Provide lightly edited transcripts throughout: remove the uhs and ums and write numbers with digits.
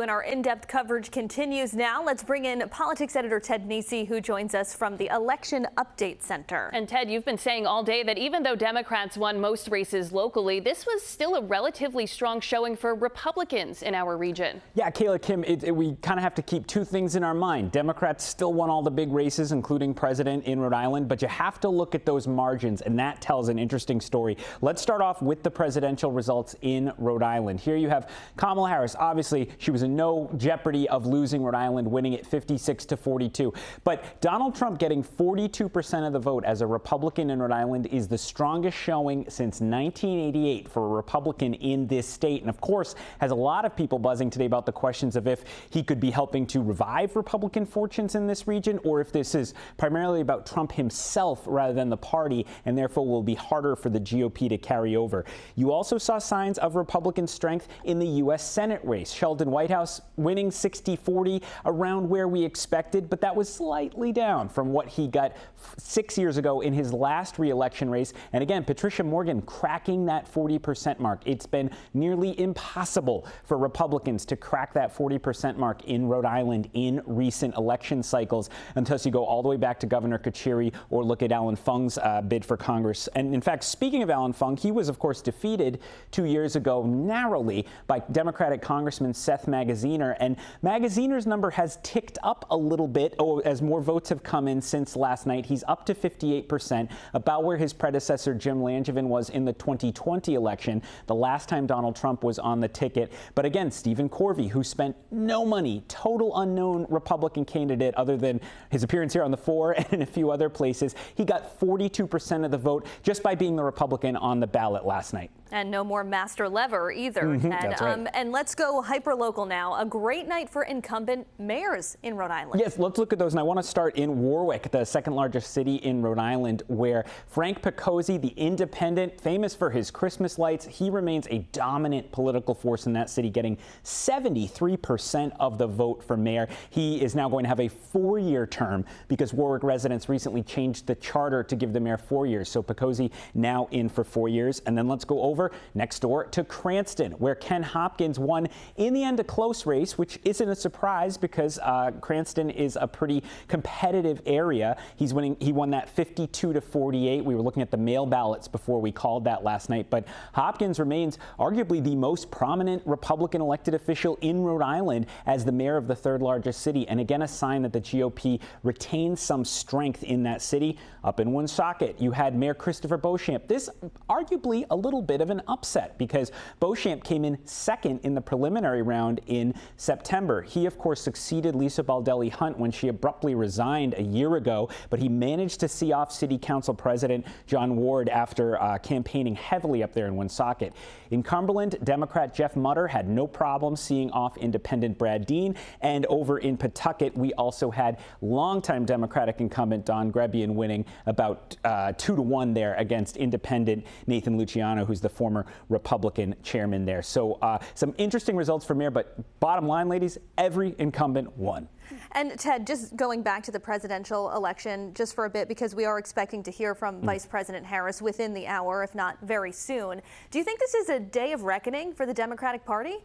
And our in-depth coverage continues now. Let's bring in Politics Editor Ted Nesi, who joins us from the Election Update Center. And Ted, you've been saying all day that even though Democrats won most races locally, this was still a relatively strong showing for Republicans in our region. Yeah, Kayla, Kim, we kind of have to keep two things in our mind. Democrats still won all the big races, including president in Rhode Island, but you have to look at those margins, and that tells an interesting story. Let's start off with the presidential results in Rhode Island. Here you have Kamala Harris. Obviously, she was in no jeopardy of losing Rhode Island, winning it 56-42. But Donald Trump getting 42% of the vote as a Republican in Rhode Island is the strongest showing since 1988 for a Republican in this state. And of course, has a lot of people buzzing today about the questions of if he could be helping to revive Republican fortunes in this region, or if this is primarily about Trump himself rather than the party, and therefore will be harder for the GOP to carry over. You also saw signs of Republican strength in the U.S. Senate race. Sheldon Whitehouse winning 60-40, around where we expected, but that was slightly down from what he got 6 years ago in his last re-election race. And again, Patricia Morgan cracking that 40% mark. It's been nearly impossible for Republicans to crack that 40% mark in Rhode Island in recent election cycles, until you go all the way back to Governor Kachiri or look at Alan Fung's bid for Congress. And in fact, speaking of Alan Fung, he was, of course, defeated 2 years ago narrowly by Democratic Congressman Seth Magaziner. And Magaziner's number has ticked up a little bit as more votes have come in since last night. He's up to 58%, about where his predecessor Jim Langevin was in the 2020 election, the last time Donald Trump was on the ticket. But again, Stephen Corvey, who spent no money, total unknown Republican candidate other than his appearance here on the 4 and in a few other places, he got 42% of the vote just by being the Republican on the ballot last night. And no more master lever either. That's right. And let's go hyper-local now. A great night for incumbent mayors in Rhode Island. Yes, let's look at those. And I want to start in Warwick, the second largest city in Rhode Island, where Frank Picozzi, the independent, famous for his Christmas lights, he remains a dominant political force in that city, getting 73% of the vote for mayor. He is now going to have a 4-year term because Warwick residents recently changed the charter to give the mayor 4 years. So Picozzi now in for 4 years. And then let's go over next door to Cranston, where Ken Hopkins won in the end a close race, which isn't a surprise because Cranston is a pretty competitive area. He won that 52-48. We were looking at the mail ballots before we called that last night, but Hopkins remains arguably the most prominent Republican elected official in Rhode Island as the mayor of the third largest city. And again, a sign that the GOP retains some strength in that city. Up in Woonsocket, you had Mayor Christopher Beauchamp. This arguably a little bit of an upset because Beauchamp came in second in the preliminary round in September. He, of course, succeeded Lisa Baldelli Hunt when she abruptly resigned a year ago, but he managed to see off City Council President John Ward after campaigning heavily up there in Woonsocket. In Cumberland, Democrat Jeff Mutter had no problem seeing off independent Brad Dean. And over in Pawtucket, we also had longtime Democratic incumbent Don Grebbian winning about 2-1 there against independent Nathan Luciano, who's the former Republican chairman there. So some interesting results for mayor, but bottom line, ladies, every incumbent won. And Ted, just going back to the presidential election just for a bit, because we are expecting to hear from Vice President Harris within the hour, if not very soon. Do you think this is a day of reckoning for the Democratic Party?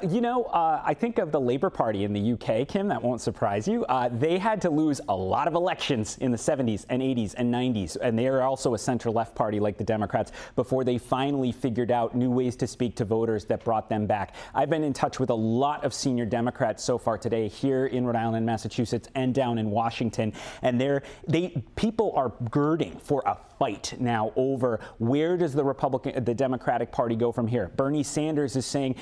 You know, I think of the Labour Party in the UK, Kim, that won't surprise you. They had to lose a lot of elections in the 70s and 80s and 90s, and they are also a center-left party like the Democrats before they finally figured out new ways to speak to voters that brought them back. I've been in touch with a lot of senior Democrats so far today here in Rhode Island, Massachusetts, and down in Washington, and people are girding for a fight now over where does the Democratic Party go from here. Bernie Sanders is saying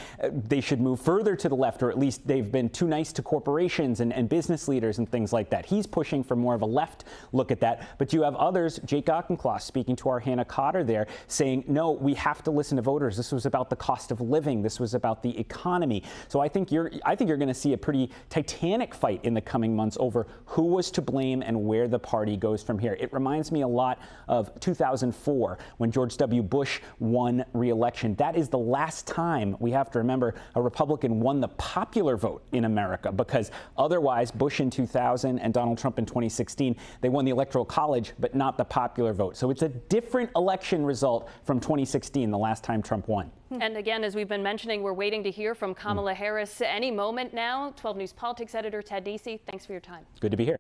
they should move further to the left, or at least they've been too nice to corporations and business leaders and things like that. He's pushing for more of a left look at that. But you have others, Jake Auchincloss speaking to our Hannah Cotter there, saying, no, we have to listen to voters. This was about the cost of living. This was about the economy. So I think you're going to see a pretty titanic fight in the coming months over who was to blame and where the party goes from here. It reminds me a lot of 2004 when George W. Bush won re-election. That is the last time, we have to remember, a a Republican won the popular vote in America, because otherwise Bush in 2000 and Donald Trump in 2016, they won the Electoral College, but not the popular vote. So it's a different election result from 2016, the last time Trump won. And again, as we've been mentioning, we're waiting to hear from Kamala Harris any moment now. 12 News Politics Editor Ted Nesi, thanks for your time. Good to be here.